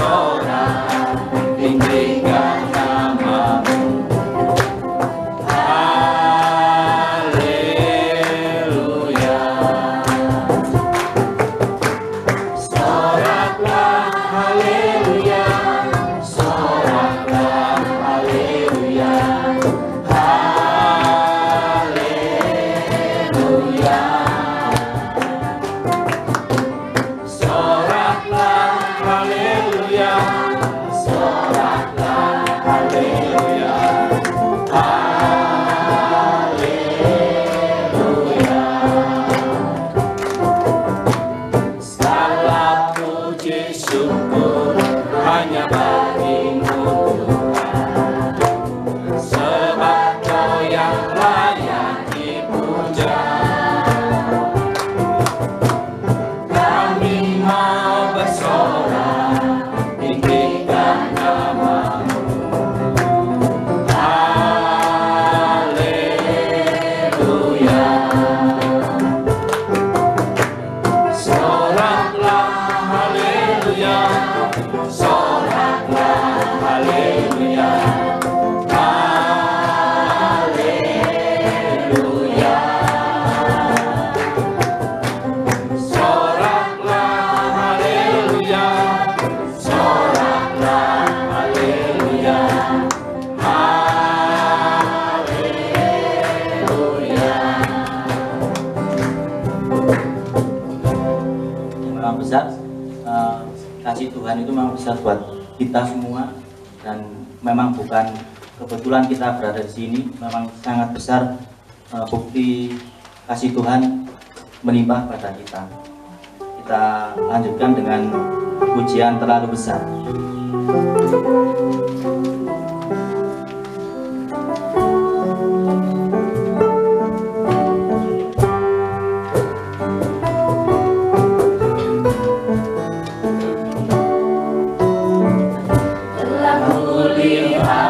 bersorak, tinggikan nama-Mu. Haleluya. Soraklah haleluya, soraklah haleluya, haleluya. Soraklah haleluya, soraklah haleluya, haleluya. Segala puji syukur hanya bagi-Mu Tuhan, sebab Kau yang layak dipuja. Kami mau bersorak, tinggikan nama-Mu. Haleluya. Soraklah haleluya, soraklah haleluya, haleluya. Soraklah haleluya, soraklah haleluya, haleluya. Yang memang besar, kasih Tuhan itu memang besar buat kita semua, dan memang bukan kebetulan kita berada di sini, memang sangat besar bukti kasih Tuhan menimpa pada kita. Kita lanjutkan dengan pujian terlalu besar. Telah kulihat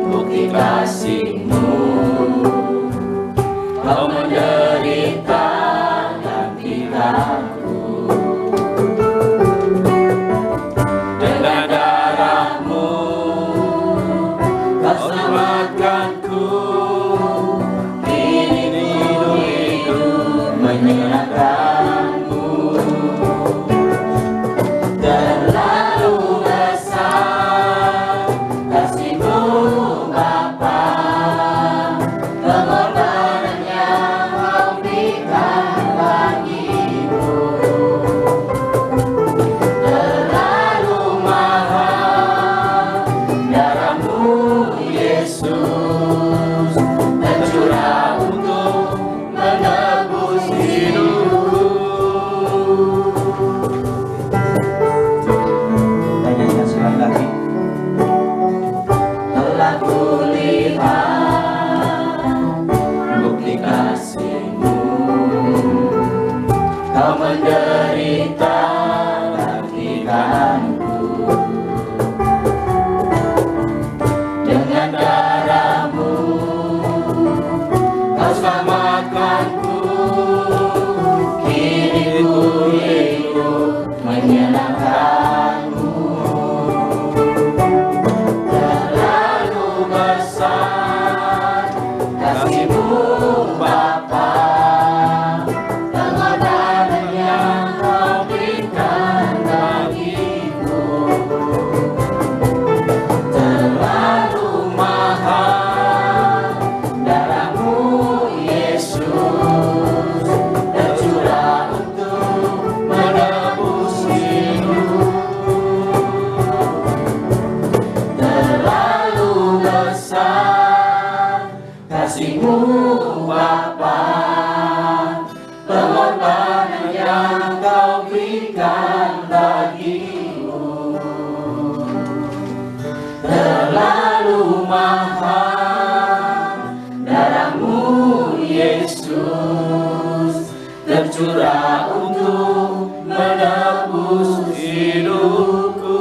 bukti kasih-Mu, Kau menderita gantikanku. Dengan darah-Mu Kau selamatkanku. Kini hidup menyenangkan-Mu. Terlalu besar kasih-Mu Bapa, pengorbanan yang Kau berikan bagiku. Terlalu mahal darah-Mu Yesus, tercurah untuk menebus hidupku. Kita nyanyikan sekali lagi. Telah kulihat bukti kasih-Mu, Kau menderita gantikanku. Dengan darah-Mu Kau selamatkanku. Kini ku hidup menyenangkan-Mu. Terlalu besar kasih-Mu Bapa, pengorbanan yang Kau berikan bagiku. Terlalu mahal darah-Mu Yesus, tercurah untuk menebus hidupku. Terlalu besar kasih-Mu Bapa, pengorbanan yang Kau berikan bagiku. Terlalu mahal darah-Mu Yesus, tercurah untuk menebus hidupku.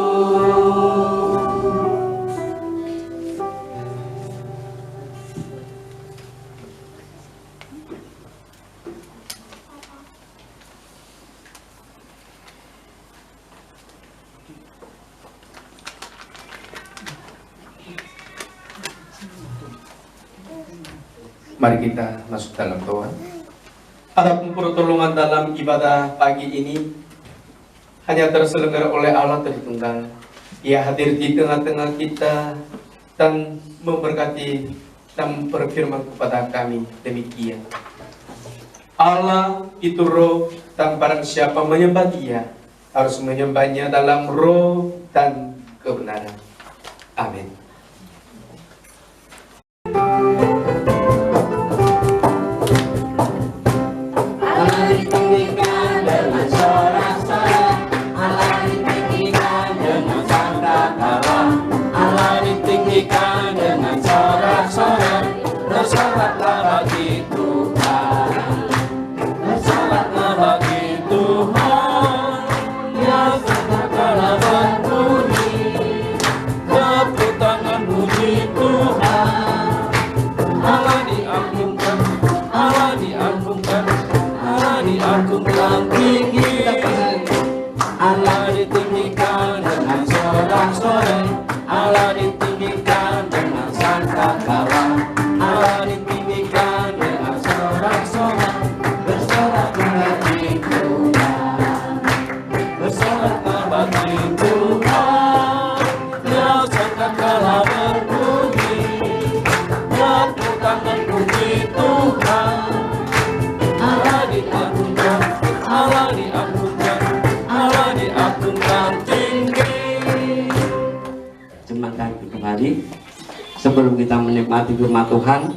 Mari kita masuk dalam doa. Adapun pertolongan dalam ibadah pagi ini hanya terselenggara oleh Allah Tritunggal. Ia hadir di tengah-tengah kita dan memberkati dan berfirman kepada kami demikian. Allah itu roh, dan barang siapa menyembah Dia harus menyembahnya dalam roh dan kebenaran. Amin. Allah ditinggikan dengan sorak-sorai, Allah ditinggikan dengan sangkakala, Allah ditinggikan dengan sorak-sorai. Bersoraklah bagi Tuhan, bersoraklah bagi Tuhan, yang sangkakala berbunyi, tepuk tangan puji Tuhan. Allah diagungkan, Allah diagungkan, Allah diagungkan tinggi. Allah ditinggikan dengan sorak-sorai, Allah ditinggikan dengan sangkakala, Allah ditinggikan dengan sorak-sorai. Bersoraklah bagi Tuhan, bersoraklah bagi Tuhan, yang sangkakala berbunyi, tepuk tangan puji Tuhan. Allah diagungkan, Allah diagungkan, Allah diagungkan tinggi. Jemaat kembali, sebelum kita menikmati firman Tuhan,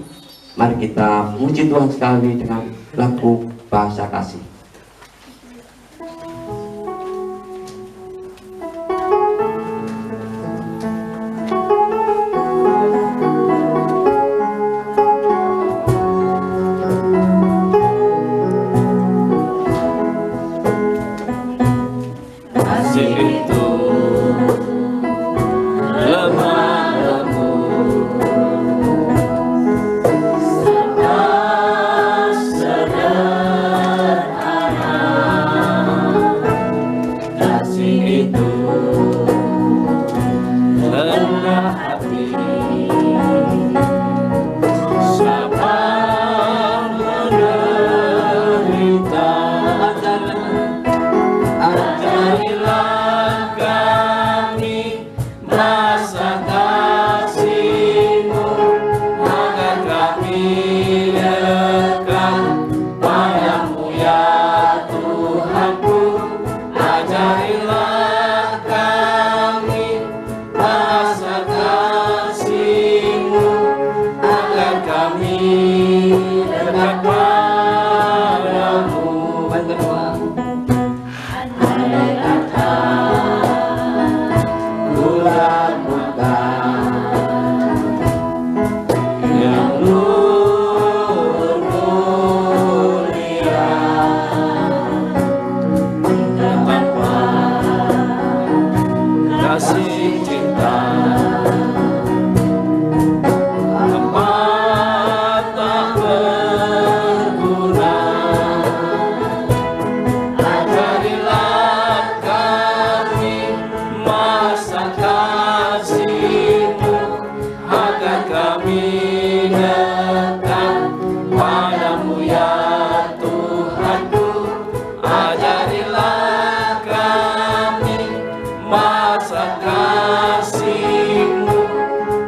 mari kita puji Tuhan sekali dengan lagu Bahasa Kasih. Kasih itu lemah lembut serta sederhana. Kasih itu rendah hati, sabar menderita. Ajarilah kami rasa kasih-Mu, agar kami dekat padamu ya Tuhanku. Ajarilah kami rasa kasih-Mu, agar kami dekat padamu. Berdoa. Yang nur mulia, tanpa kasih cinta, tempat tak berguna. Ajarilah kami masa kasih-Mu, agar kami dekat padamu ya Tuhanku. Ajarilah kami masa kasih-Mu,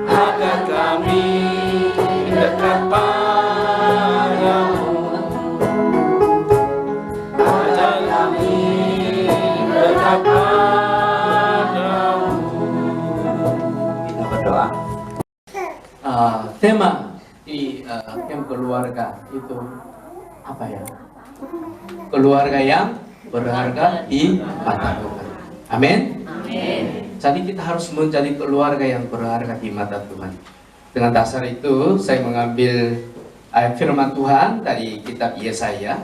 agar kami dekat padamu. Ajar kami dekat padamu. Kita berdoa. Tema di camp keluarga itu apa ya? Keluarga yang berharga di mata Tuhan. Amin. Jadi kita harus menjadi keluarga yang berharga di mata Tuhan. Dengan dasar itu saya mengambil ayat firman Tuhan dari kitab Yesaya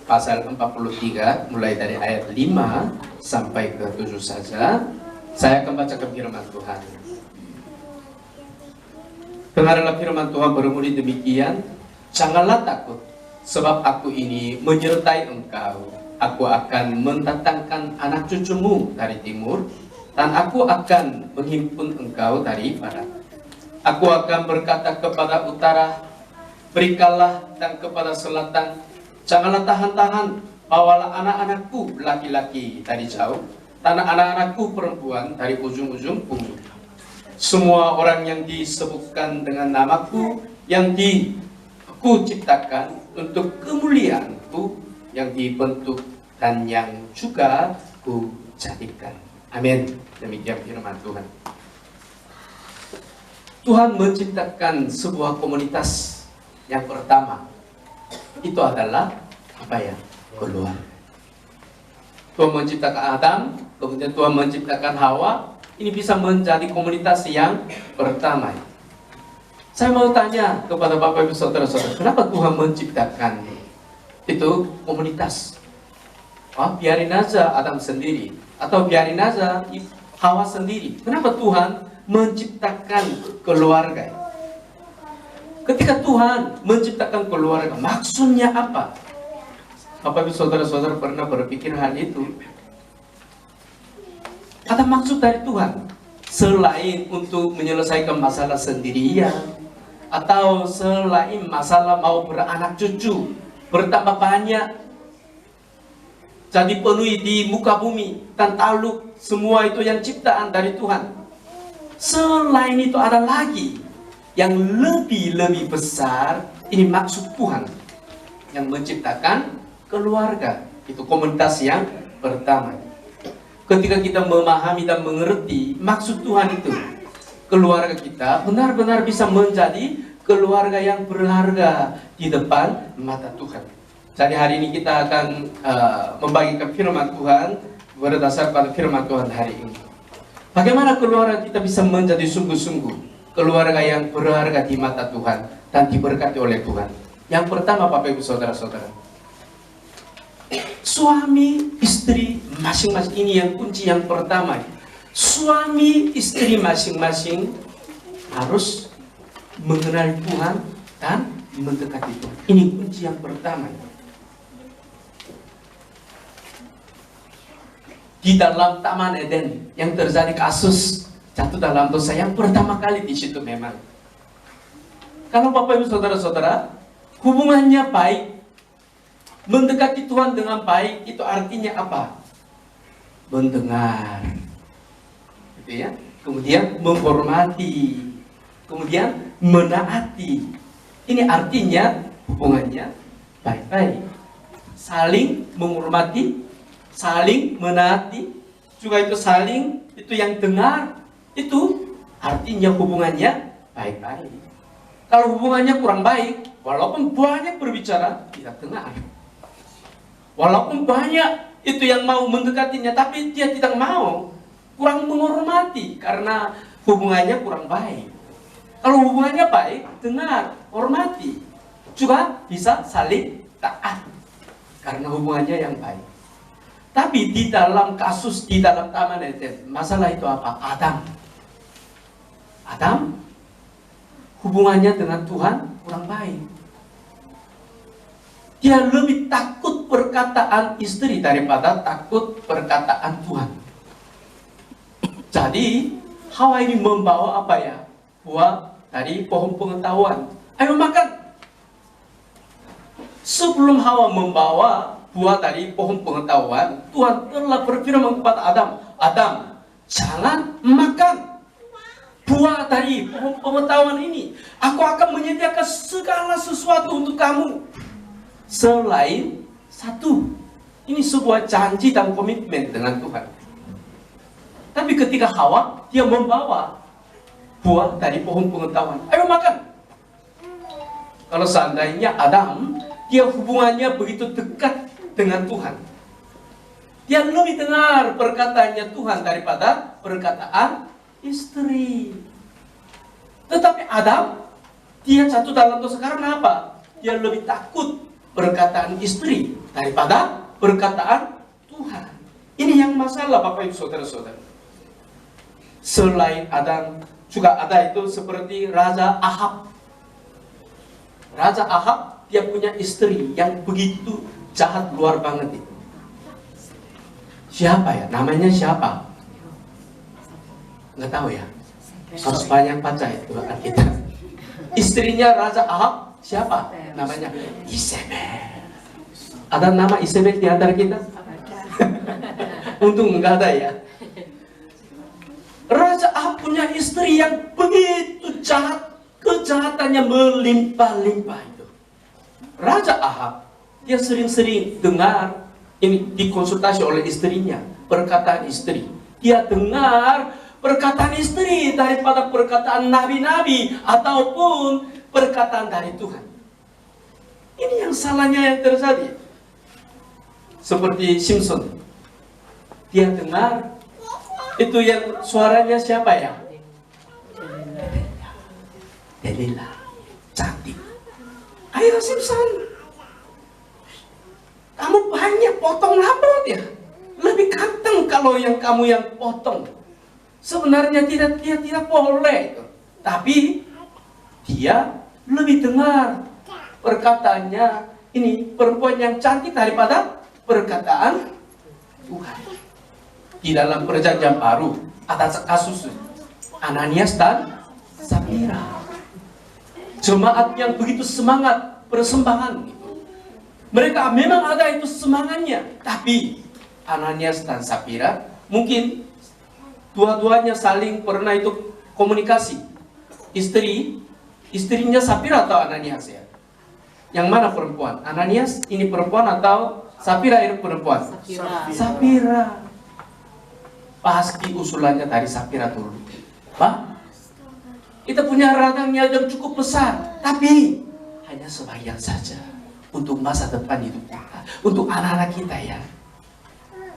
pasal 43 mulai dari ayat 5 sampai ke 7 saja. Saya akan bacakan firman Tuhan. Dengarlah firman Tuhan berbunyi demikian, janganlah takut, sebab aku ini menyertai engkau. Aku akan mendatangkan anak cucumu dari timur, dan aku akan menghimpun engkau dari barat. Aku akan berkata kepada utara, berikanlah dan kepada selatan, janganlah tahan-tahan, bawalah anak-anakku laki-laki dari jauh, dan anak-anakku perempuan dari ujung-ujung bumi. Semua orang yang disebutkan dengan namaku, yang ku ciptakan untuk kemuliaanku, yang dibentuk dan yang juga ku jadikan. Amin. Demikian firman Tuhan. Tuhan menciptakan sebuah komunitas. Yang pertama itu adalah apa ya? Keluarga. Tuhan menciptakan Adam, kemudian Tuhan menciptakan Hawa. Ini bisa menjadi komunitas yang pertama. Saya mau tanya kepada Bapak Ibu Saudara-saudara, kenapa Tuhan menciptakan itu komunitas? Biarin aja Adam sendiri, atau biarin aja Hawa sendiri. Kenapa Tuhan menciptakan keluarga? Ketika Tuhan menciptakan keluarga, maksudnya apa? Bapak Ibu Saudara-saudara pernah berpikir hal itu? Ada maksud dari Tuhan selain untuk menyelesaikan masalah sendirian, atau selain masalah mau beranak cucu, bertambah banyak, jadi penuhi di muka bumi dan takluk, semua itu yang ciptaan dari Tuhan. Selain itu ada lagi yang lebih besar. Ini maksud Tuhan yang menciptakan keluarga, itu komunitas yang pertama. Ketika kita memahami dan mengerti maksud Tuhan itu, keluarga kita benar-benar bisa menjadi keluarga yang berharga di depan mata Tuhan. Jadi hari ini kita akan membagikan firman Tuhan berdasarkan firman Tuhan hari ini. Bagaimana keluarga kita bisa menjadi sungguh-sungguh keluarga yang berharga di mata Tuhan dan diberkati oleh Tuhan. Yang pertama, Bapak Ibu Saudara-saudara, suami istri masing-masing, ini yang kunci yang pertama. Suami istri masing-masing harus mengenal Tuhan dan mendekati Tuhan. Ini kunci yang pertama. Di dalam Taman Eden yang terjadi kasus jatuh dalam dosa yang pertama kali di situ memang. Kalau Bapak Ibu Saudara-saudara, hubungannya baik, mendekati Tuhan dengan baik, itu artinya apa? Mendengar, gitu ya. Kemudian menghormati, kemudian menaati. Ini artinya hubungannya baik-baik, saling menghormati, saling menaati, juga itu saling, itu yang dengar, itu artinya hubungannya baik-baik. Kalau hubungannya kurang baik, walaupun banyak berbicara, tidak dengar. Walaupun banyak itu yang mau mendekatinya, tapi dia tidak mau, kurang menghormati karena hubungannya kurang baik. Kalau hubungannya baik, dengar, hormati, juga bisa saling taat karena hubungannya yang baik. Tapi di dalam kasus di dalam Taman Eden, masalah itu apa? Adam hubungannya dengan Tuhan kurang baik. Dia lebih takut perkataan istri daripada takut perkataan Tuhan. Jadi Hawa ini membawa apa ya? Buah dari pohon pengetahuan. Ayo makan. Sebelum Hawa membawa buah dari pohon pengetahuan, Tuhan telah berfirman kepada Adam, Adam, jangan makan buah dari pohon pengetahuan ini. Aku akan menyediakan segala sesuatu untuk kamu selain satu. Ini sebuah janji dan komitmen dengan Tuhan. Tapi ketika Hawa, dia membawa buah dari pohon pengetahuan. Ayo makan. Kalau seandainya Adam, dia hubungannya begitu dekat dengan Tuhan, dia lebih dengar perkataannya Tuhan daripada perkataan istri. Tetapi Adam, dia jatuh dalam dosa karena apa? Dia lebih takut perkataan istri daripada perkataan Tuhan. Ini yang masalah, Bapak Ibu Saudara-saudara. Selain Adam, juga ada itu seperti Raja Ahab. Raja Ahab, dia punya istri yang begitu jahat luar banget itu. Siapa ya? Namanya siapa? Nggak tahu ya. Harus banyak baca itu Alkitab. Istrinya Raja Ahab Siapa? Namanya Isabel. Ada nama Isabel di antara kita? Untung enggak ada ya. Raja Ahab punya istri yang begitu jahat, kejahatannya melimpah-limpah itu. Raja Ahab, dia sering-sering dengar, ini dikonsultasi oleh istrinya, perkataan istri. Dia dengar perkataan istri daripada perkataan nabi-nabi ataupun perkataan dari Tuhan. Ini yang salahnya yang terjadi. Seperti Simpson, dia dengar itu yang suaranya siapa ya? Delila, cantik. Ayo Simpson, kamu banyak potong rambut ya. Lebih ganteng kalau yang kamu yang potong. Sebenarnya dia tidak boleh, tapi dia lebih dengar perkataannya ini perempuan yang cantik daripada perkataan Tuhan. Di dalam perjanjian baru ada kasus Ananias dan Safira. Jemaat yang begitu semangat persembahan gitu. Mereka memang ada itu semangatnya, tapi Ananias dan Safira mungkin dua-duanya saling pernah itu komunikasi. Istrinya Safira atau Ananias ya? Yang mana perempuan? Ananias ini perempuan atau Safira ini perempuan? Safira. Pasti usulannya dari Safira dulu. Pak, kita punya ladangnya yang cukup besar, tapi hanya sebagian saja untuk masa depan hidup kita, untuk anak-anak kita ya.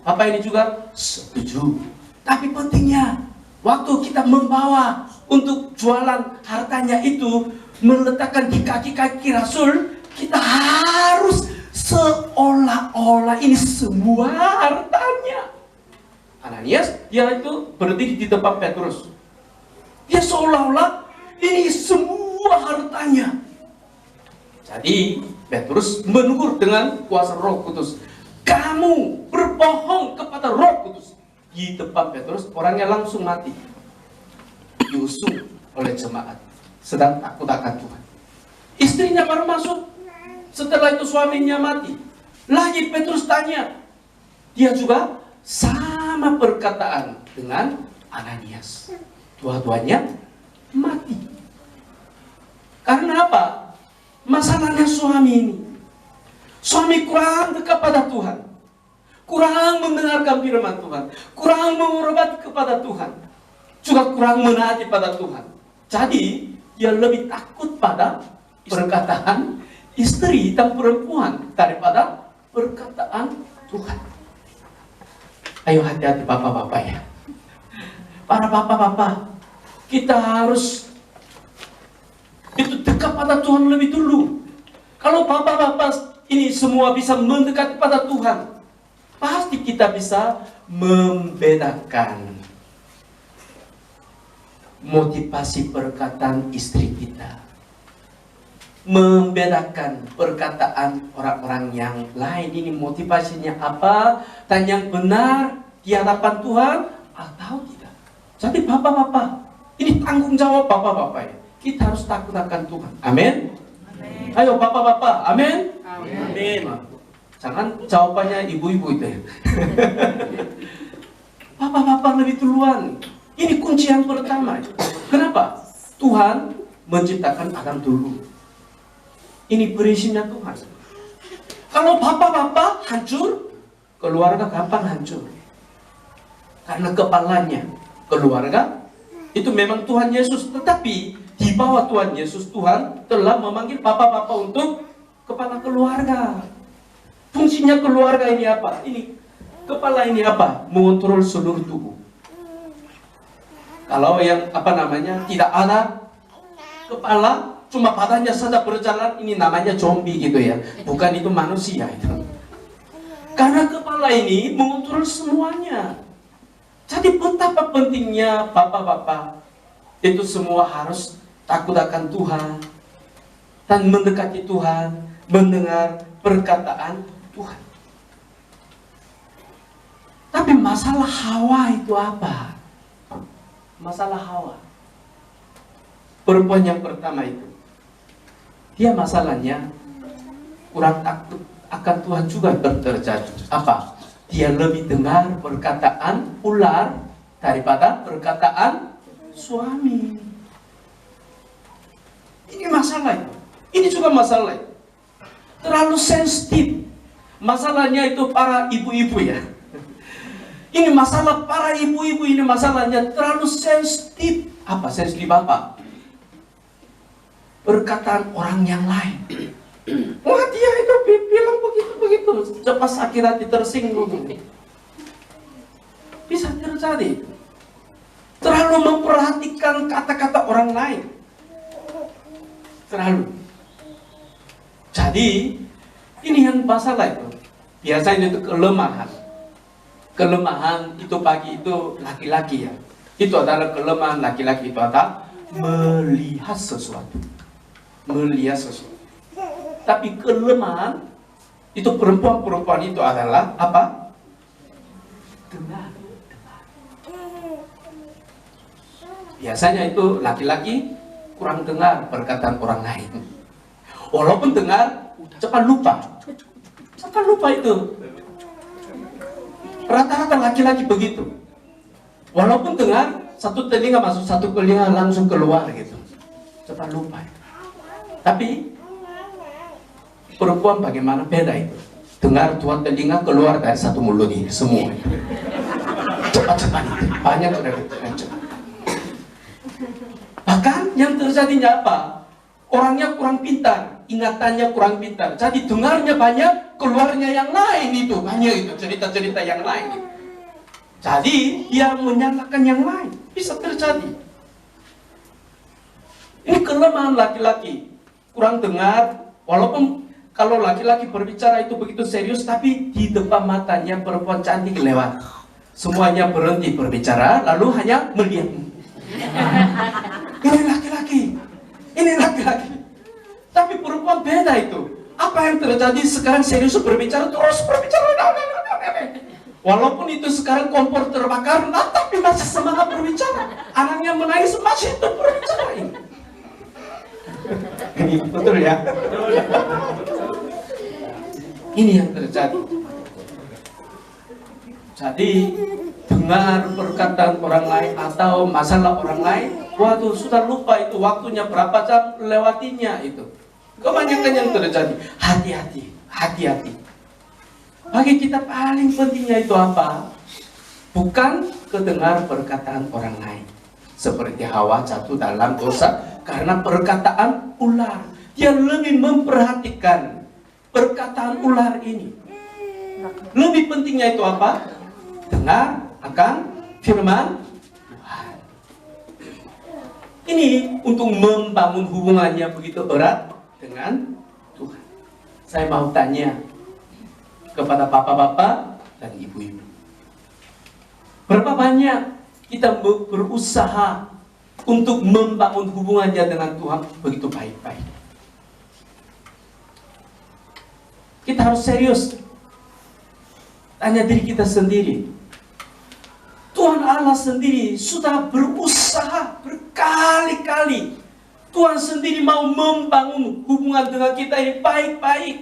Bapak ini juga setuju. Tapi pentingnya waktu kita membawa untuk jualan hartanya itu, meletakkan di kaki-kaki Rasul, kita harus seolah-olah ini semua hartanya. Ananias, dia itu berdiri di depan Petrus. Dia seolah-olah ini semua hartanya. Jadi Petrus menegur dengan kuasa Roh Kudus. Kamu berbohong kepada Roh Kudus. Di depan Petrus, orangnya langsung mati. Diusung oleh jemaat. Sedang takut akan Tuhan. Istrinya baru masuk. Setelah itu suaminya mati. Lagi Petrus tanya. Dia juga sama perkataan dengan Ananias. Dua-duanya mati. Karena apa? Masalahnya suami ini. Suami kurang dekat pada Tuhan. Kurang mendengarkan firman Tuhan. Kurang menghormati kepada Tuhan. Juga kurang menaati pada Tuhan. Jadi, dia lebih takut pada perkataan istri dan perempuan daripada perkataan Tuhan. Ayo hati-hati bapak-bapak ya. Para bapak-bapak, kita harus itu dekat pada Tuhan lebih dulu. Kalau bapak-bapak ini semua bisa mendekat pada Tuhan, pasti kita bisa membedakan motivasi perkataan istri kita, membedakan perkataan orang-orang yang lain ini motivasinya apa, dan yang benar di hadapan Tuhan atau tidak. Jadi bapak-bapak, ini tanggung jawab bapak-bapak ya. Kita harus takut akan Tuhan. Amin. Ayo bapak-bapak, amin. Amin. Jangan jawabannya ibu-ibu itu ya. Bapak-bapak lebih duluan. Ini kunci yang pertama. Kenapa? Tuhan menciptakan Adam dulu. Ini prinsipnya Tuhan. Kalau bapak-bapak hancur, keluarga gampang hancur. Karena kepalanya keluarga itu memang Tuhan Yesus. Tetapi di bawah Tuhan Yesus, Tuhan telah memanggil bapak-bapak untuk kepala keluarga. Fungsinya keluarga ini apa? Ini kepala ini apa? Mengontrol seluruh tubuh. Kalau yang apa namanya tidak ada kepala, cuma badannya saja berjalan, ini namanya zombie gitu ya. Bukan itu manusia itu. Karena kepala ini mengontrol semuanya. Jadi betapa pentingnya bapak-bapak itu semua harus takut akan Tuhan dan mendekati Tuhan, mendengar perkataan Tuhan. Tapi masalah Hawa itu apa? Masalah Hawa, perempuan yang pertama itu, dia masalahnya kurang takut akan Tuhan juga terjadi. Apa? Dia lebih dengar perkataan ular daripada perkataan suami. Ini masalah itu. Ini juga masalah itu. Terlalu sensitif. Masalahnya itu para ibu-ibu ya. Ini masalah para ibu-ibu, ini masalahnya terlalu sensitif. Apa? Sensitif apa? Perkataan orang yang lain. Wah, dia itu bilang begitu. Cepat sakit hati, tersinggung. Bisa terjadi. Terlalu memperhatikan kata-kata orang lain. Terlalu. Jadi, ini yang masalah itu. Biasanya itu kelemahan. Kelemahan itu pagi itu laki-laki ya. Itu adalah kelemahan laki-laki itu adalah melihat sesuatu. Melihat sesuatu. Tapi kelemahan itu perempuan-perempuan itu adalah apa? Dengar. Biasanya itu laki-laki kurang dengar perkataan orang lain. Walaupun dengar, cepat lupa. Cepat lupa itu. Rata-rata laki-laki begitu. Walaupun dengar, satu telinga masuk, satu telinga langsung keluar gitu. Cepat lupa. Tapi perempuan bagaimana? Beda itu. Dengar dua telinga keluar dari satu mulut ini semua. Cepat-cepat itu. Banyak sudah cepat. Bahkan yang terjadinya apa? Orangnya kurang pintar, ingatannya kurang pintar. Jadi dengarnya banyak, keluarnya yang lain itu. Banyak itu cerita-cerita yang lain. Jadi dia menyalahkan yang lain. Bisa terjadi. Ini kelemahan laki-laki. Kurang dengar, walaupun kalau laki-laki berbicara itu begitu serius, tapi di depan matanya perempuan cantik lewat. Semuanya berhenti berbicara, lalu hanya melihat. Ini laki-laki. Ini laki-laki. Tapi perempuan beda itu. Apa yang terjadi sekarang serius berbicara, terus berbicara. Walaupun itu sekarang kompor terbakar, tapi masih semangat berbicara. Anaknya menangis, masih itu berbicara. Ini betul ya? Ini yang terjadi. Jadi dengar perkataan orang lain atau masalah orang lain, waduh sudah lupa itu waktunya berapa jam lewatinya itu. Kebanyakan yang terjadi. Hati-hati, hati-hati. Bagi kita paling pentingnya itu apa? Bukan kedengar perkataan orang lain. Seperti Hawa jatuh dalam dosa karena perkataan ular. Dia lebih memperhatikan perkataan ular ini. Lebih pentingnya itu apa? Dengar akan firman Tuhan. Ini untuk membangun hubungannya begitu erat dengan Tuhan. Saya mau tanya kepada bapak-bapak dan ibu-ibu. Berapa banyak kita berusaha untuk membangun hubungannya dengan Tuhan begitu baik-baik? Kita harus serius. Tanya diri kita sendiri. Tuhan Allah sendiri sudah berusaha berkali-kali. Tuhan sendiri mau membangun hubungan dengan kita ini baik-baik.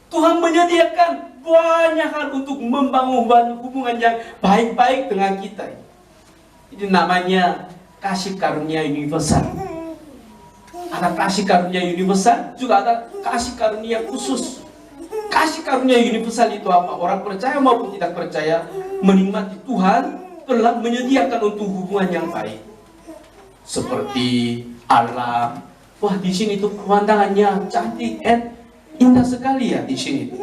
Tuhan menyediakan banyak hal untuk membangun hubungan yang baik-baik dengan kita. Ini namanya kasih karunia universal. Ada kasih karunia universal, juga ada kasih karunia khusus. Kasih karunia universal itu apa? Orang percaya maupun tidak percaya menikmati Tuhan telah menyediakan untuk hubungan yang baik. Seperti alam. Wah, di sini tuh pemandangannya cantik, indah sekali ya di sini.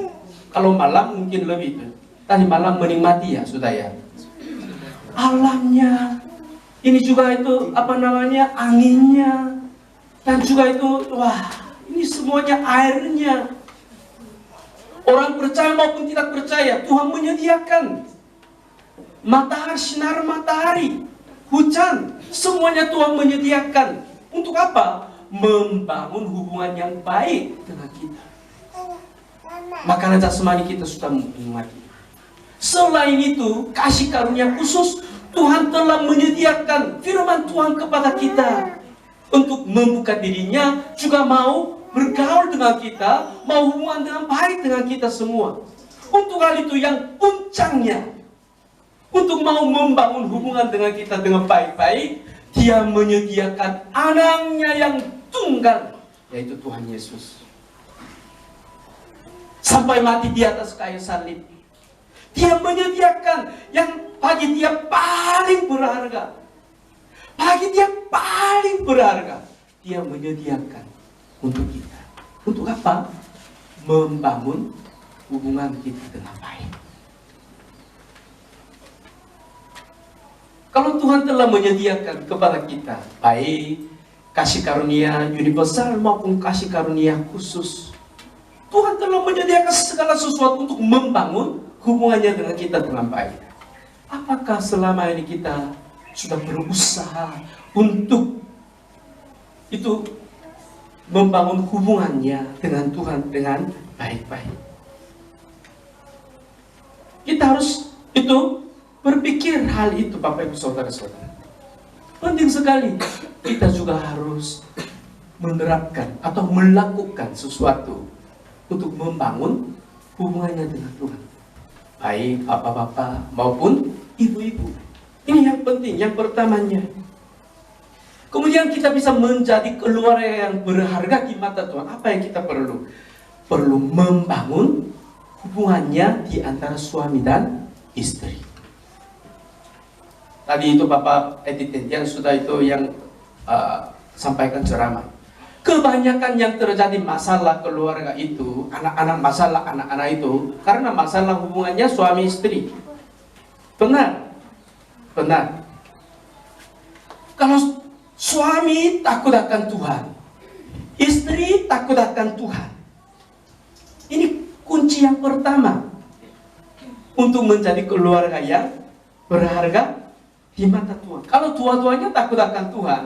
Kalau malam mungkin lebih. Tadi malam menikmati ya, sudah ya. Alamnya. Ini juga itu apa namanya? Anginnya. Dan juga itu, wah, ini semuanya airnya. Orang percaya maupun tidak percaya, Tuhan menyediakan matahari, sinar matahari, hujan, semuanya Tuhan menyediakan. Untuk apa? Membangun hubungan yang baik dengan kita. Makanan jasmani kita sudah menikmati. Selain itu, kasih karunia khusus, Tuhan telah menyediakan firman Tuhan kepada kita. untuk membuka dirinya, juga mau bergaul dengan kita, mau hubungan dengan baik dengan kita semua. Untuk hal itu yang puncaknya, untuk mau membangun hubungan dengan kita dengan baik-baik, Dia menyediakan anaknya yang tunggal, yaitu Tuhan Yesus. Sampai mati di atas kayu salib. Dia menyediakan yang bagi Dia paling berharga. Bagi Dia paling berharga. Dia menyediakan untuk kita. Untuk apa? Membangun hubungan kita dengan baik. Kalau Tuhan telah menyediakan kepada kita baik, kasih karunia universal maupun kasih karunia khusus, Tuhan telah menyediakan segala sesuatu untuk membangun hubungannya dengan kita dengan baik. Apakah selama ini kita sudah berusaha untuk itu membangun hubungannya dengan Tuhan dengan baik-baik? Kita harus itu berpikir hal itu, Bapak Ibu Saudara-saudara. Penting sekali kita juga harus menerapkan atau melakukan sesuatu untuk membangun hubungannya dengan Tuhan. Baik bapak-bapak maupun ibu-ibu. Ini yang penting, yang pertamanya. Kemudian kita bisa menjadi keluarga yang berharga di mata Tuhan. Apa yang kita perlu? Perlu membangun hubungannya di antara suami dan istri. Tadi itu Bapak Edith yang sudah itu yang sampaikan ceramah. Kebanyakan yang terjadi masalah keluarga itu, masalah anak-anak itu karena masalah hubungannya suami istri. Benar? Benar. Kalau suami takut akan Tuhan, istri takut akan Tuhan, ini kunci yang pertama untuk menjadi keluarga yang berharga di mata Tuhan. Kalau dua-duanya takut akan Tuhan,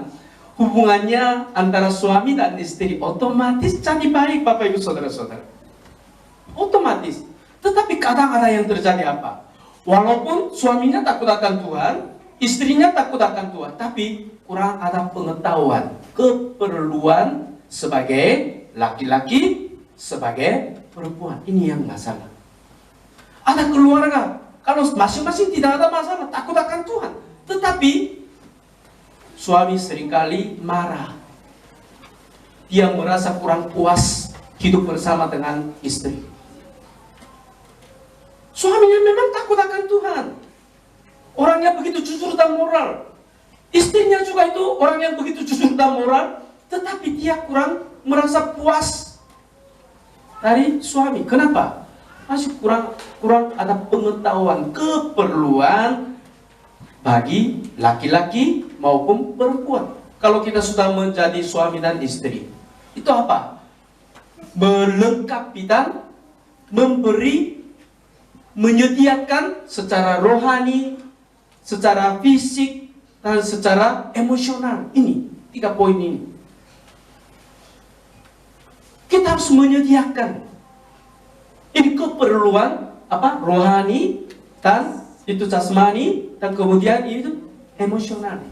hubungannya antara suami dan istri otomatis jadi baik, Bapak Ibu Saudara-saudara. Otomatis. Tetapi kadang ada yang terjadi apa? Walaupun suaminya takut akan Tuhan, istrinya takut akan Tuhan, tapi kurang ada pengetahuan, keperluan sebagai laki-laki, sebagai perempuan. Ini yang masalah. Ada keluarga, kalau masing-masing tidak ada masalah, takut akan Tuhan, tetapi suami seringkali marah. Dia merasa kurang puas hidup bersama dengan istri. Suaminya memang takut akan Tuhan, orangnya begitu jujur dan moral. Istrinya juga itu orang yang begitu jujur dan moral, tetapi dia kurang merasa puas dari suami. Kenapa? Masih kurang ada pengetahuan, keperluan bagi laki-laki maupun perempuan. Kalau kita sudah menjadi suami dan istri, itu apa? Melengkapi dan memberi, menyediakan secara rohani, secara fisik, dan secara emosional. Ini 3 poin ini. Kita harus menyediakan ini keperluan apa? Rohani dan itu jasmani, dan kemudian itu emosional.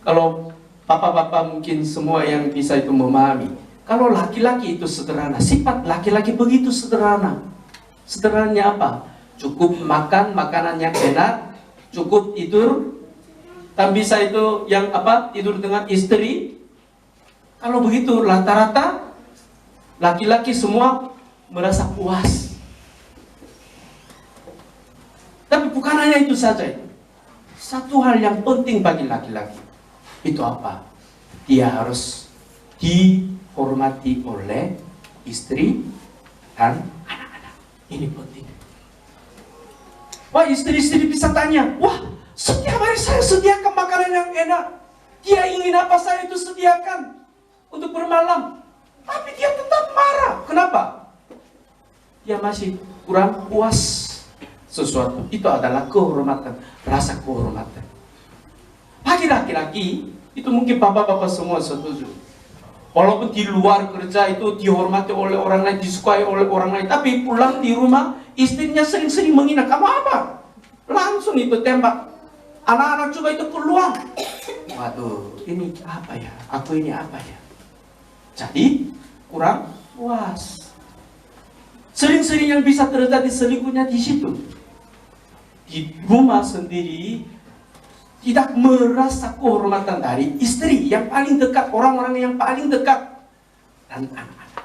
Kalau bapak-bapak mungkin semua yang bisa itu memahami, kalau laki-laki itu sederhana, sifat laki-laki begitu sederhana. Sederhananya apa? Cukup makan makanan yang enak, cukup tidur, dan bisa itu yang apa? Tidur dengan istri. Kalau begitu rata-rata laki-laki semua merasa puas. Tapi bukan hanya itu saja. Satu hal yang penting bagi laki-laki itu apa? Dia harus dihormati oleh istri dan anak-anak. Ini penting. Wah, istri-istri bisa tanya, wah, setiap hari saya sediakan makanan yang enak. Dia ingin apa saya itu sediakan untuk bermalam. Tapi dia tetap marah. Kenapa? Dia masih kurang puas sesuatu. Itu adalah kehormatan, rasa kehormatan. Bagi laki-laki, itu mungkin bapak-bapak semua setuju. Walaupun di luar kerja itu dihormati oleh orang lain, disukai oleh orang lain, tapi pulang di rumah, istrinya sering-sering menghina. Kamu apa? Langsung itu tembak. Anak-anak juga itu keluar. Waduh, ini apa ya? Aku ini apa ya? Jadi kurang puas. Sering-sering yang bisa terjadi selingkuhnya di situ. Di rumah sendiri tidak merasa kehormatan dari istri yang paling dekat, orang-orang yang paling dekat, dan anak-anak.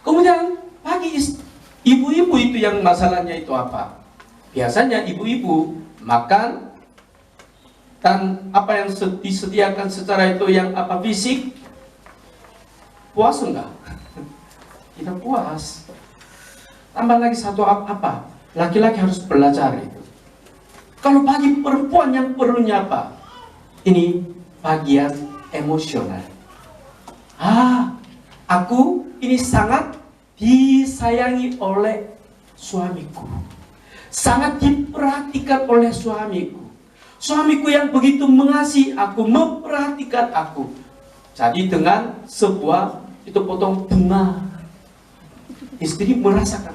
Kemudian pagi ibu-ibu itu yang masalahnya itu apa? Biasanya ibu-ibu makan dan apa yang disediakan secara itu yang apa fisik, puas enggak? Tidak puas. Tambah lagi satu apa? Laki-laki harus belajar itu. Kalau bagi perempuan yang perlunya apa? Ini bagian emosional. Aku ini sangat disayangi oleh suamiku. Sangat diperhatikan oleh suamiku. Suamiku yang begitu mengasihi aku, memperhatikan aku. Jadi dengan sebuah itu potong bunga, istri merasakan,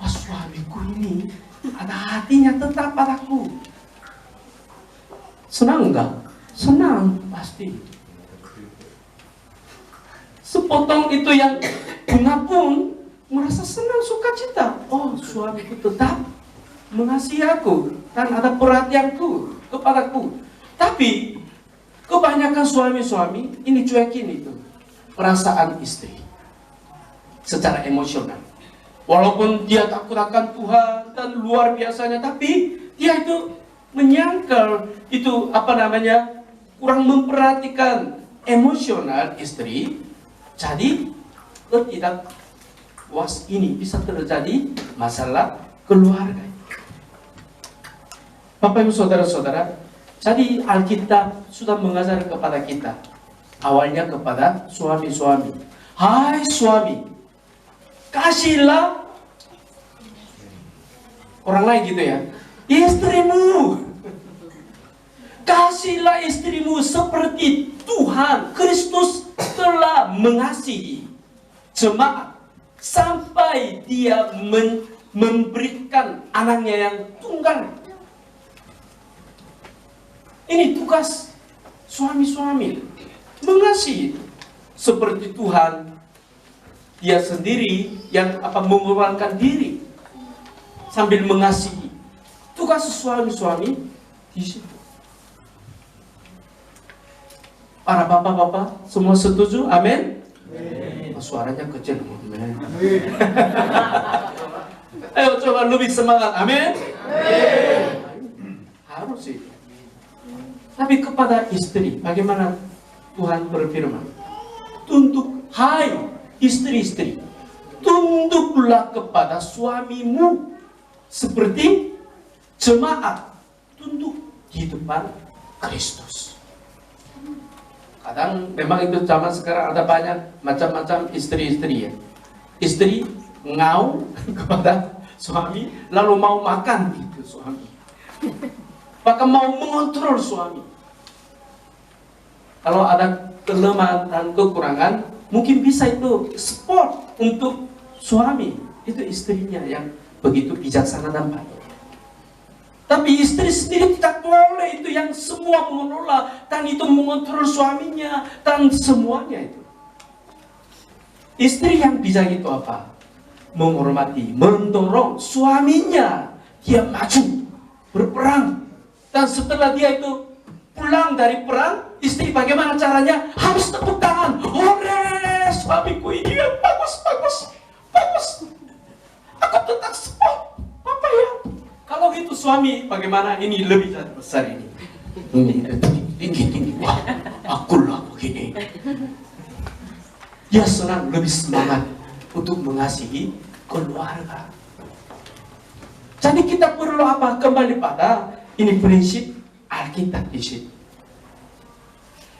suamiku ini ada hatinya tetap padaku. Senang enggak? Senang pasti. Sepotong itu yang bunga pun merasa senang, sukacita. Oh, suamiku tetap mengasihi aku dan ada perhatianku kepadaku. Tapi kebanyakan suami-suami ini cuekin itu perasaan istri secara emosional. Walaupun dia takut akan Tuhan dan luar biasanya, tapi dia itu menyangkal itu kurang memperhatikan emosional istri. Jadi tidak puas ini bisa terjadi masalah keluarga. Bapak Ibu Saudara-saudara, jadi Alkitab sudah mengajar kepada kita, awalnya kepada suami-suami. Hai suami, kasihlah orang lain gitu ya, istrimu. Kasihlah istrimu seperti Tuhan Kristus telah mengasihi jemaat sampai dia memberikan anaknya yang tunggal. Ini tugas suami-suami, mengasihi seperti Tuhan dia sendiri yang mengorbankan diri sambil mengasihi. Tugas suami-suami di situ. Para bapak-bapak semua setuju? Amin? Suaranya kecil. Amin. Ayo coba lebih semangat. Amin? Harus itu. Tapi kepada istri, bagaimana Tuhan berfirman? Hai istri-istri, tunduklah kepada suamimu seperti jemaat tunduk di depan Kristus. Kadang memang itu zaman sekarang ada banyak macam-macam istri-istri ya. Istri ngau kepada suami, lalu mau makan itu suami. Bahkan mau mengontrol suami. Kalau ada kelemahan dan kekurangan, mungkin bisa itu support untuk suami. Itu istrinya yang begitu bijaksana dan baik. Tapi istri sendiri tidak boleh itu yang semua mengelola dan itu mengontrol suaminya dan semuanya itu. Istri yang bijak itu apa? Menghormati, mendorong suaminya dia maju berperang, dan setelah dia itu pulang dari perang, istri bagaimana caranya? Harus tepuk tangan. Hore, suamiku ini yang bagus. Aku tetap support. Apa ya? Kalau gitu suami bagaimana? Ini lebih besar ini. Tinggi. Wah, akulah begini. Dia senang, lebih semangat untuk mengasihi keluarga. Jadi kita perlu apa? Kembali pada ini prinsip Alkitab di sini.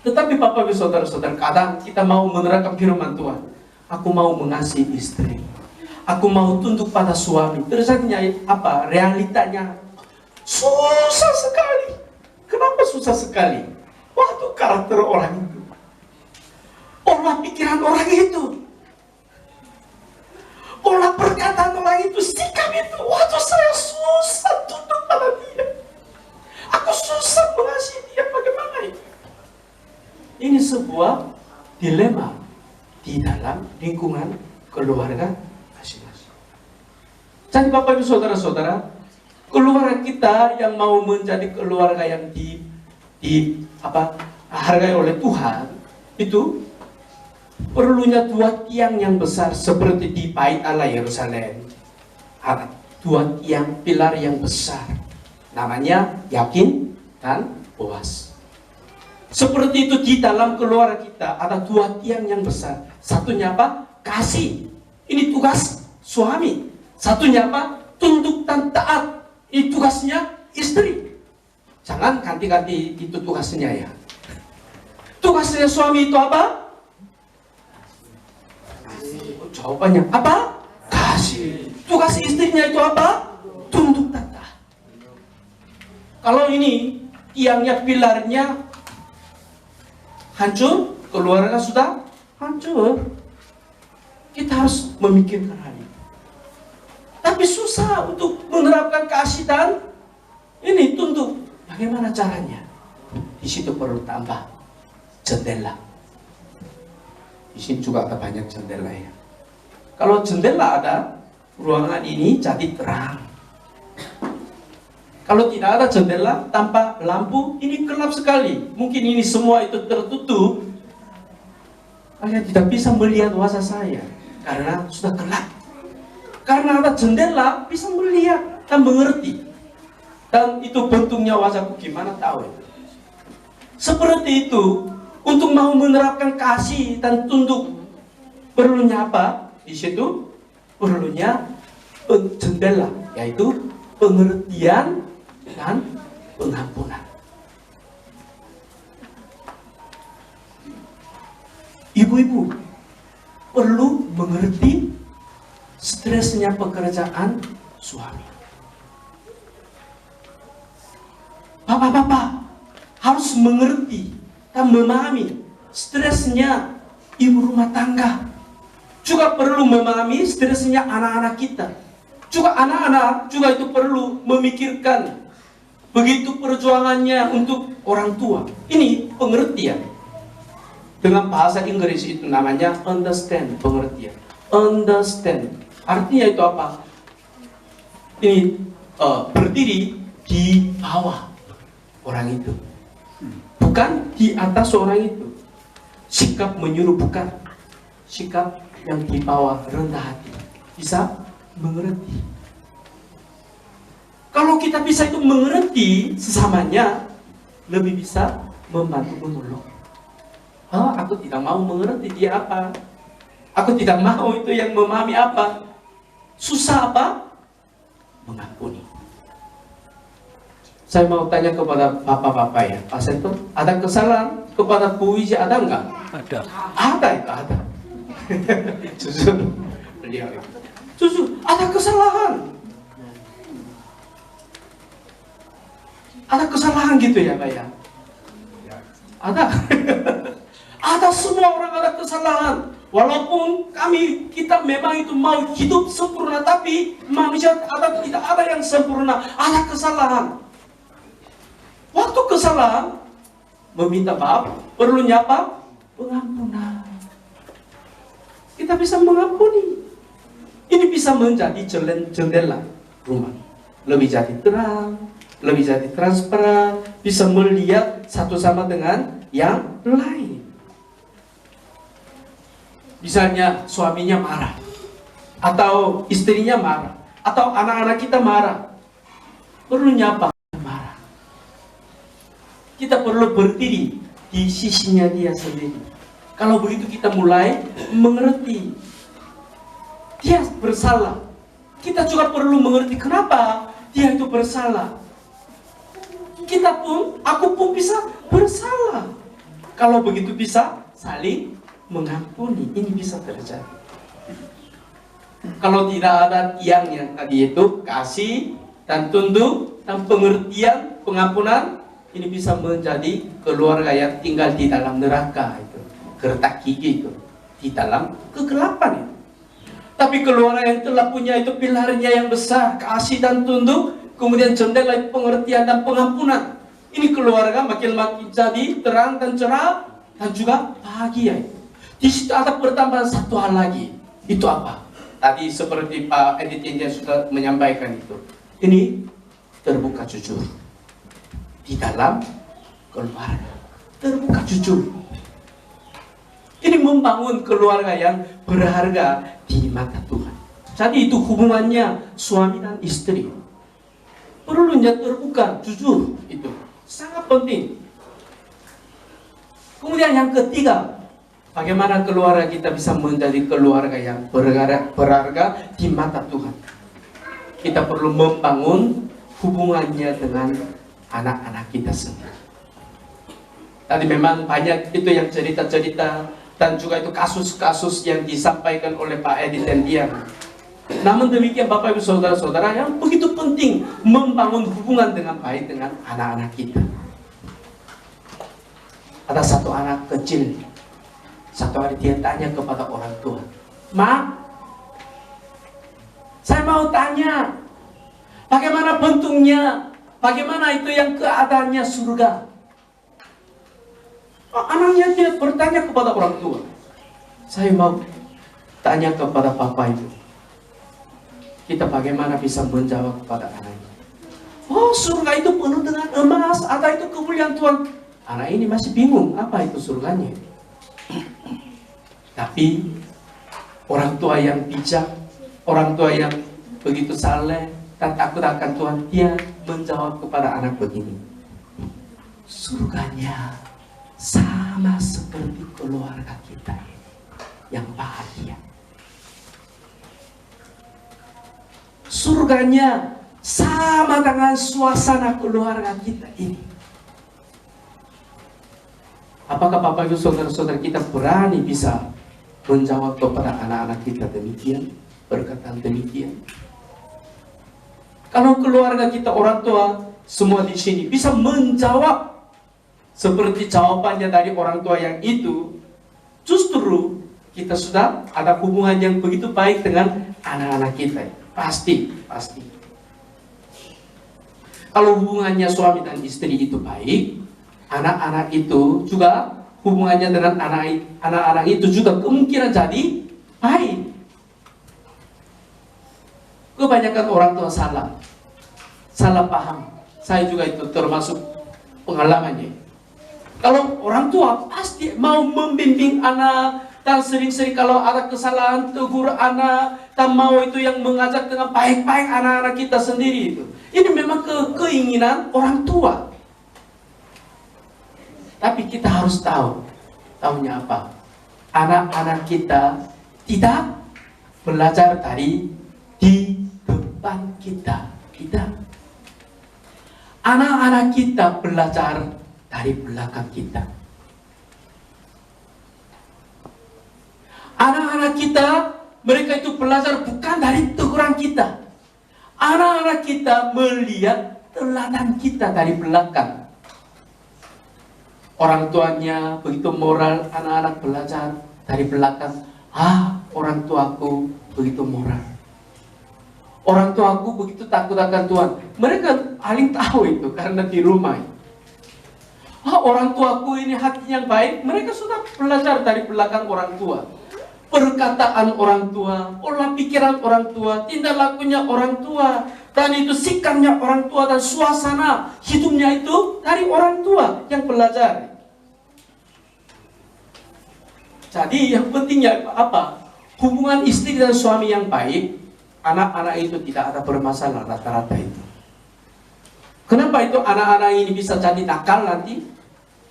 Tetapi Bapak Ibu Saudara-saudara, kadang kita mau menerapkan firman Tuhan. Aku mau mengasihi istri. Aku mau tunduk pada suami. Terjadinya apa? Realitanya susah sekali. Kenapa susah sekali? Waktu karakter orang itu, olah pikiran orang itu, olah perkataan orang itu, sikap itu. Waktu saya susah keluarga masing-masing. Jadi Bapak Ibu Saudara-saudara, keluarga kita yang mau menjadi keluarga yang hargai oleh Tuhan, itu perlunya dua tiang yang besar seperti di Bait Allah Yerusalem. Ada dua tiang pilar yang besar, namanya Yakin dan Boas. Seperti itu di dalam keluarga kita ada dua tiang yang besar. Satunya apa? Kasih. Ini tugas suami. Satunya apa? Tunduk dan taat. Ini tugasnya istri. Jangan ganti-ganti itu tugasnya ya. Tugasnya suami itu apa? Jawabannya apa? Kasih. Tugas istrinya itu apa? Tunduk dan taat. Kalau ini tiangnya, pilarnya hancur, keluarga sudah hancur. Kita harus memikirkan hal ini. Tapi susah untuk menerapkan kasih dan ini tunduk. Bagaimana caranya? Di situ perlu tambah jendela. Di sini juga ada banyak jendela ya. Kalau jendela ada, ruangan ini jadi terang. Kalau tidak ada jendela tanpa lampu, ini gelap sekali. Mungkin ini semua itu tertutup. Kalian tidak bisa melihat wajah saya karena sudah gelap. Karena ada jendela, bisa melihat dan mengerti. Dan itu bentuknya wajahku gimana tahu. Seperti itu, untuk mau menerapkan kasih dan tunduk, perlunya apa? Di situ perlunya jendela, yaitu pengertian dan pengampunan. Ibu-ibu perlu mengerti stresnya pekerjaan suami. Bapak-bapak harus mengerti dan memahami stresnya ibu rumah tangga. Juga perlu memahami stresnya anak-anak kita. Juga anak-anak juga itu perlu memikirkan begitu perjuangannya untuk orang tua. Ini pengertian. Dengan bahasa Inggris itu namanya understand, pengertian. Understand. Artinya itu apa? Ini berdiri di bawah orang itu. Bukan di atas orang itu. Sikap menyuruh bukan. Sikap yang di bawah rendah hati. Bisa mengerti. Kalau kita bisa itu mengerti sesamanya, lebih bisa membantu menolong. Aku tidak mau mengerti dia apa. Aku tidak mau itu yang memahami apa. Susah apa? Mengampuni. Saya mau tanya kepada bapak-bapak ya, Pak Seto, ada kesalahan kepada Bu Wiji ada enggak? Ada. Ada itu ada. Jujur, beliau itu. Jujur, ada kesalahan. Ada kesalahan gitu ya Pak ya? Ada. Ada, semua orang ada kesalahan. Walaupun kita memang itu mau hidup sempurna, tapi manusia tidak ada yang sempurna. Ada kesalahan. Waktu kesalahan, meminta maaf, perlunya apa? Pengampunan. Kita bisa mengampuni. Ini bisa menjadi jendela rumah. Lebih jadi terang, lebih jadi transparan, bisa melihat satu sama dengan yang lain. Misalnya suaminya marah, atau istrinya marah, atau anak-anak kita marah. Perlunya apa? Marah. Kita perlu berdiri di sisinya dia sendiri. Kalau begitu kita mulai mengerti dia bersalah. Kita juga perlu mengerti kenapa dia itu bersalah. Kita pun, aku pun bisa bersalah. Kalau begitu bisa saling mengampuni, ini bisa terjadi. Kalau tidak ada tiang yang tadi itu kasih dan tunduk dan pengertian, pengampunan, ini bisa menjadi keluarga yang tinggal di dalam neraka itu, gertak gigi itu, di dalam kegelapan itu. Tapi keluarga yang telah punya itu pilarnya yang besar, kasih dan tunduk, kemudian jendela pengertian dan pengampunan. Ini keluarga makin jadi terang dan cerah dan juga bahagia. Di situ ada pertambahan satu hal lagi, Itu apa? Tadi seperti Pak Edit India sudah menyampaikan itu. Ini terbuka jujur di dalam keluarga. Terbuka jujur. Ini membangun keluarga yang berharga di mata Tuhan. Jadi itu hubungannya suami dan istri. Perlunya terbuka, jujur, itu sangat penting. Kemudian yang ketiga, bagaimana keluarga kita bisa menjadi keluarga yang berharga di mata Tuhan. Kita perlu membangun hubungannya dengan anak-anak kita sendiri. Tadi memang banyak itu yang cerita-cerita dan juga itu kasus-kasus yang disampaikan oleh Pak Edi dan Dian. Namun demikian Bapak Ibu Saudara-saudara, yang begitu penting membangun hubungan dengan baik dengan anak-anak kita. Ada satu anak kecil, satu hari dia tanya kepada orang tua, "Ma, saya mau tanya, bagaimana bentuknya, bagaimana itu yang keadaannya surga?" Anaknya dia bertanya kepada orang tua, "Saya mau tanya kepada Papa Ibu, kita bagaimana bisa menjawab kepada anaknya?" "Oh, surga itu penuh dengan emas, ada itu kemuliaan Tuhan." Anak ini masih bingung, apa itu surganya. Tapi orang tua yang bijak, orang tua yang begitu saleh dan takut akan Tuhan, dia menjawab kepada anak begini, "Surganya sama seperti keluarga kita yang bahagia. Surganya sama dengan suasana keluarga kita ini." Apakah Bapak Ibu Saudara-saudara kita berani bisa menjawab kepada anak-anak kita demikian, berkata demikian? Kalau keluarga kita, orang tua semua di sini bisa menjawab seperti jawabannya dari orang tua yang itu, justru kita sudah ada hubungan yang begitu baik dengan anak-anak kita. Pasti. Kalau hubungannya suami dan istri itu baik, anak-anak itu juga hubungannya dengan anak-anak itu juga kemungkinan jadi baik. Kebanyakan orang tua salah paham. Saya juga itu termasuk pengalamannya. Kalau orang tua pasti mau membimbing anak, dan sering-sering kalau ada kesalahan tegur anak, dan mau itu yang mengajak dengan baik-baik anak-anak kita sendiri itu. Ini memang keinginan orang tua. Tapi kita harus tahunya apa? Anak-anak kita tidak belajar dari di depan kita. Tidak. Anak-anak kita belajar dari belakang kita. Anak-anak kita, mereka itu belajar bukan dari teguran kita. Anak-anak kita melihat teladan kita dari belakang. Orang tuanya begitu moral, anak-anak belajar dari belakang. Orang tuaku begitu moral. Orang tuaku begitu takut akan Tuhan. Mereka paling tahu itu karena di rumah. Orang tuaku ini hatinya yang baik. Mereka sudah belajar dari belakang orang tua. Perkataan orang tua, pola pikiran orang tua, tindak lakunya orang tua, dan itu sikapnya orang tua dan suasana hidupnya itu dari orang tua yang belajar. Jadi yang pentingnya apa? Hubungan istri dan suami yang baik, anak-anak itu tidak ada bermasalah rata-rata itu. Kenapa itu anak-anak ini bisa jadi nakal nanti?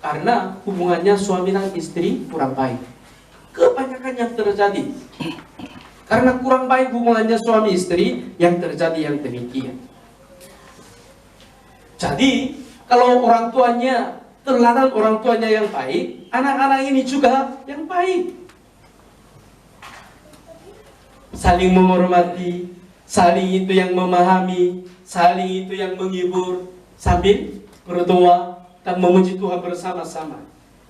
Karena hubungannya suami dan istri kurang baik. Kebanyakan yang terjadi karena kurang baik hubungannya suami istri yang terjadi yang demikian. Jadi kalau orang tuanya, teladan orang tuanya yang baik, anak-anak ini juga yang baik. Saling menghormati, saling itu yang memahami, saling itu yang menghibur, sambil berdoa dan memuji Tuhan bersama-sama.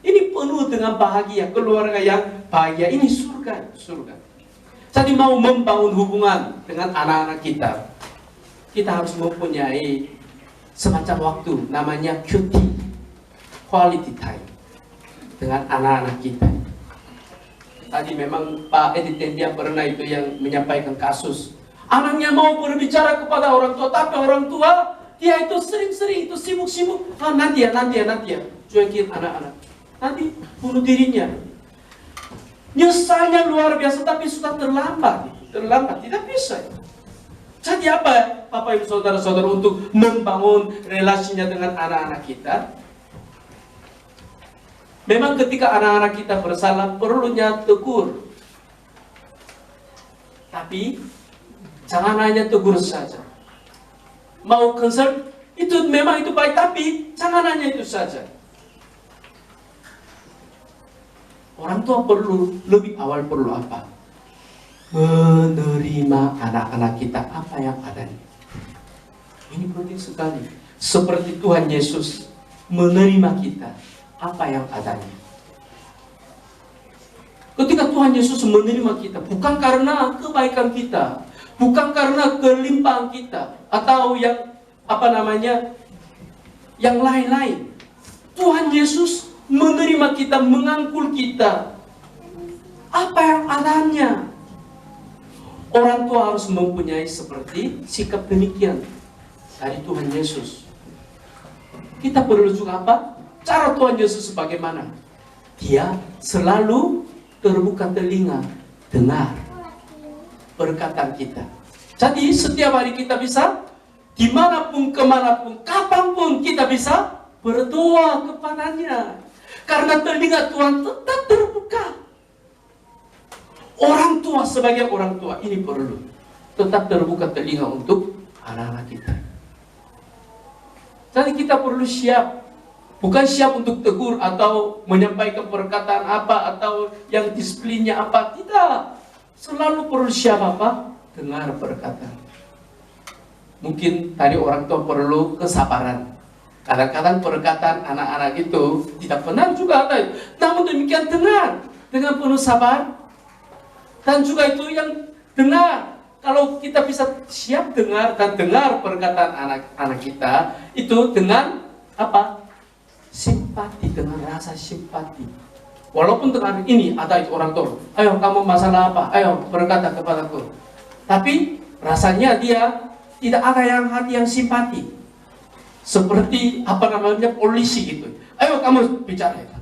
Ini penuh dengan bahagia, keluarga yang bahagia. Ini surga. Jadi mau membangun hubungan dengan anak-anak kita, kita harus mempunyai semacam waktu, namanya QT, quality time, dengan anak-anak kita. tadi memang Pak Edith dia pernah itu yang menyampaikan kasus. Anaknya mau berbicara kepada orang tua, tapi orang tua dia itu sering-sering itu sibuk-sibuk. Nanti ya, cuekin anak-anak. Nanti bunuh dirinya. Nyesalnya luar biasa, tapi sudah terlambat, tidak bisa. Jadi apa Bapak Ibu Saudara-saudara untuk membangun relasinya dengan anak-anak kita? Memang ketika anak-anak kita bersalah perlunya tegur. Tapi jangan hanya tegur saja. Mau concern itu memang itu baik, tapi jangan hanya itu saja. Orang tua perlu lebih awal perlu apa? Menerima anak-anak kita apa yang adanya. Ini penting sekali. Seperti Tuhan Yesus menerima kita apa yang adanya. Ketika Tuhan Yesus menerima kita, bukan karena kebaikan kita, bukan karena kelimpahan kita, atau yang yang lain-lain. Tuhan Yesus menerima kita, mengangkul kita apa yang adanya. Orang tua harus mempunyai seperti sikap demikian dari Tuhan Yesus. Kita perlu juga apa? Cara Tuhan Yesus bagaimana? Dia selalu terbuka telinga, dengar perkataan kita. Jadi setiap hari kita bisa, dimanapun, kemanapun, kapanpun kita bisa berdoa kepadanya. Karena telinga Tuhan tetap terbuka. Orang tua sebagai orang tua ini perlu tetap terbuka telinga untuk anak-anak kita. Jadi kita perlu siap. Bukan siap untuk tegur atau menyampaikan perkataan apa atau yang disiplinnya apa. Tidak. Selalu perlu siap apa? Dengar perkataan. Mungkin tadi orang tua perlu kesabaran. Kadang-kadang perkataan anak-anak itu tidak benar juga ada. Namun demikian dengar dengan penuh sabar. Dan juga itu yang dengar. Kalau kita bisa siap dengar dan dengar perkataan anak-anak kita itu dengan apa? Simpati, dengan rasa simpati. Walaupun dengan ini ada itu orang tua, ayo kamu masalah apa? Ayo berkata kepadaku. Tapi rasanya dia tidak ada yang hati yang simpati. Seperti polisi gitu. Ayo kamu bicara itu.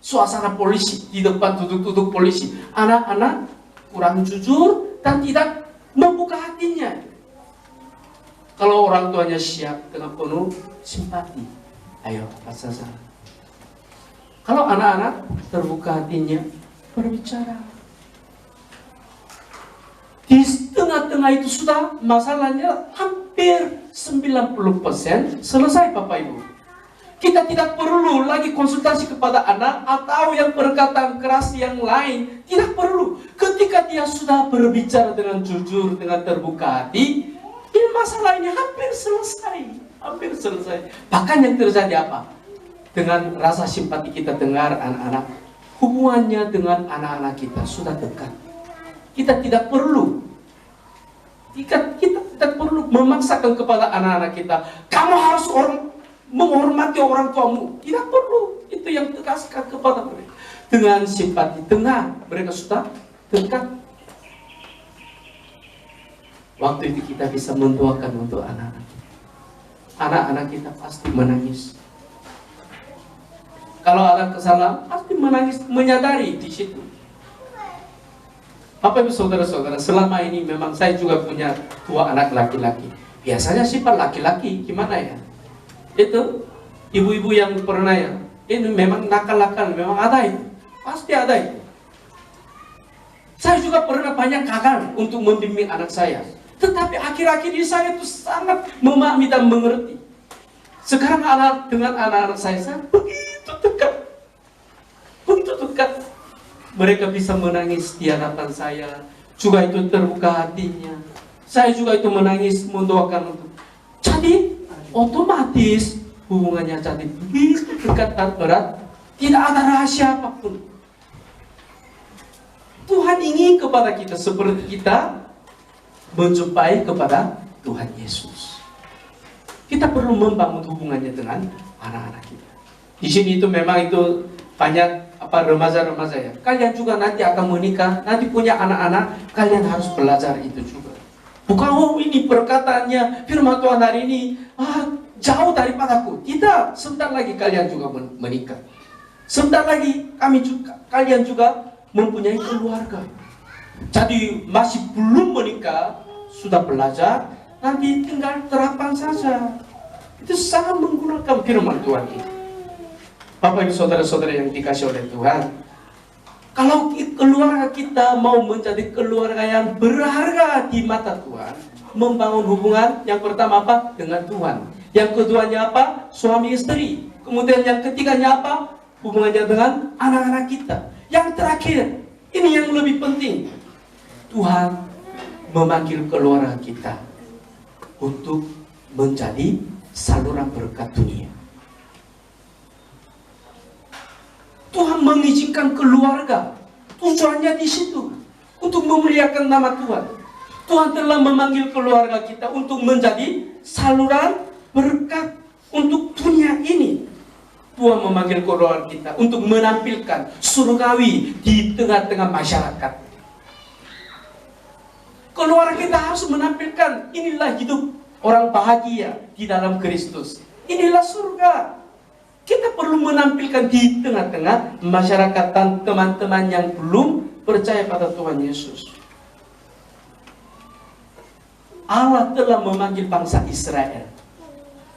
Suasana polisi di depan duduk-duduk polisi. Anak-anak kurang jujur dan tidak membuka hatinya. Kalau orang tuanya siap dengan penuh simpati, ayo pasang. Kalau anak-anak terbuka hatinya, berbicara. Di tengah-tengah itu sudah masalahnya hampir 90% selesai Bapak Ibu. Kita tidak perlu lagi konsultasi kepada anak atau yang perkataan keras yang lain. Tidak perlu. Ketika dia sudah berbicara dengan jujur, dengan terbuka hati, ini masalah ini hampir selesai. Hampir selesai. Bahkan yang terjadi apa? Dengan rasa simpati kita dengar anak-anak, hubungannya dengan anak-anak kita sudah dekat. Kita tidak perlu memaksakan kepada anak-anak kita, kamu harus menghormati orang tuamu. Tidak perlu. Itu yang tegaskan kepada mereka. Dengan simpati, dengar. Mereka sudah dekat. Waktu itu kita bisa mendoakan untuk anak-anak. Anak-anak kita pasti menangis. Kalau ada kesalahan, pasti menangis, menyadari di situ. Bapak Ibu Saudara-saudara, selama ini memang saya juga punya 2 anak laki-laki. Biasanya sifat laki-laki gimana ya? Itu ibu-ibu yang pernah ya, ini memang nakal-nakal, memang ada itu, pasti ada itu. Saya juga pernah banyak gagal untuk membimbing anak saya, tetapi akhir-akhir ini saya itu sangat memahami dan mengerti. Sekarang dengan anak-anak saya begitu dekat, mereka bisa menangis di hadapan saya, juga itu terbuka hatinya. Saya juga itu menangis mendoakan untuk. Jadi otomatis hubungannya jadi begitu dekat dan erat, tidak ada rahasia apapun. Tuhan ingin kepada kita seperti kita menjumpai kepada Tuhan Yesus. Kita perlu membangun hubungannya dengan anak-anak kita. Di sini itu memang itu banyak remaja-remaja ya, kalian juga nanti akan menikah, nanti punya anak-anak, kalian harus belajar itu juga. Bukan, oh ini perkataannya firman Tuhan hari ini jauh daripadaku. Tidak, sebentar lagi kalian juga menikah. Sebentar lagi kalian juga mempunyai keluarga. Jadi masih belum menikah, sudah belajar, nanti tinggal terapan saja. Itu sangat menggunakan firman Tuhan ini. Bapak ibu saudara-saudara yang dikasih oleh Tuhan, kalau keluarga kita mau menjadi keluarga yang berharga di mata Tuhan, membangun hubungan yang pertama apa? Dengan Tuhan. Yang keduanya apa? Suami istri. Kemudian yang ketiganya apa? Hubungannya dengan anak-anak kita. Yang terakhir, ini yang lebih penting. Tuhan memanggil keluarga kita untuk menjadi saluran berkat dunia. Tuhan mengizinkan keluarga, tujuannya di situ untuk memuliakan nama Tuhan. Tuhan telah memanggil keluarga kita untuk menjadi saluran berkat untuk dunia ini. Tuhan memanggil keluarga kita untuk menampilkan surgawi di tengah-tengah masyarakat. Keluarga kita harus menampilkan inilah hidup orang bahagia di dalam Kristus. Inilah surga. Kita perlu menampilkan di tengah-tengah masyarakat dan teman-teman yang belum percaya pada Tuhan Yesus. Allah telah memanggil bangsa Israel.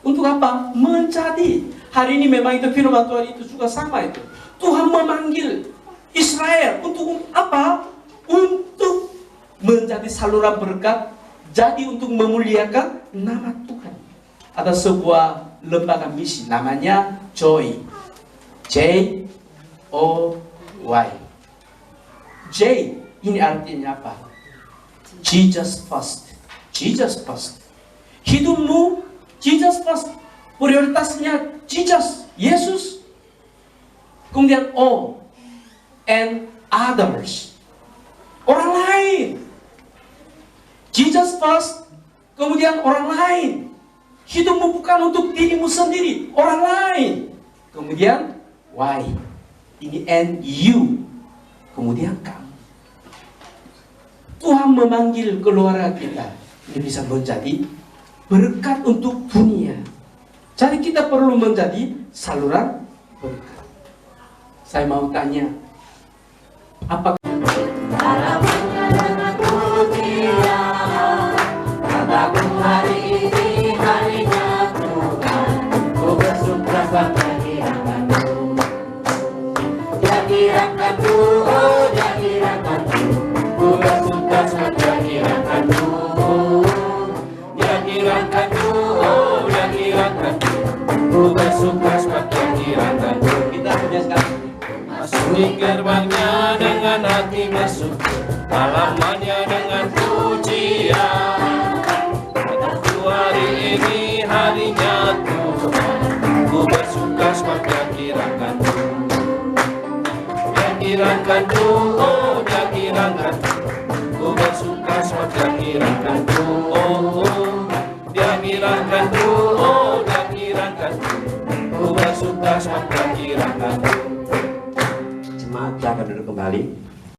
Untuk apa? Menjadi. Hari ini memang itu firman Tuhan itu juga sama itu. Tuhan memanggil Israel untuk apa? Untuk menjadi saluran berkat. Jadi untuk memuliakan nama Tuhan. Ada sebuah lembaga misi namanya Joy, J-O-Y. J ini artinya apa? Jesus first. Jesus first. Hidupmu Jesus first. Prioritasnya Jesus, Yesus. Kemudian O and others. Orang lain. Jesus first. Kemudian orang lain. Hidupmu bukan untuk dirimu sendiri, orang lain. Kemudian why? Ini and you. Kemudian kamu. Tuhan memanggil keluarga kita. Ini bisa menjadi berkat untuk dunia. Jadi kita perlu menjadi saluran berkat. Saya mau tanya, apa Masuk gerbangnya dengan hati bersyukur, halamannya dengan pujian. Tentu hari ini harinya Tuhan, ku bersuka sebab Dia kirangkan Dia kirangkan oh Dia kirangkan. Ku bersuka sebab Dia kirangkan Dia kirangkan oh Dia kirangkan. Ku bersuka sebab Dia kirangkan. Jemaat, silakan duduk kembali.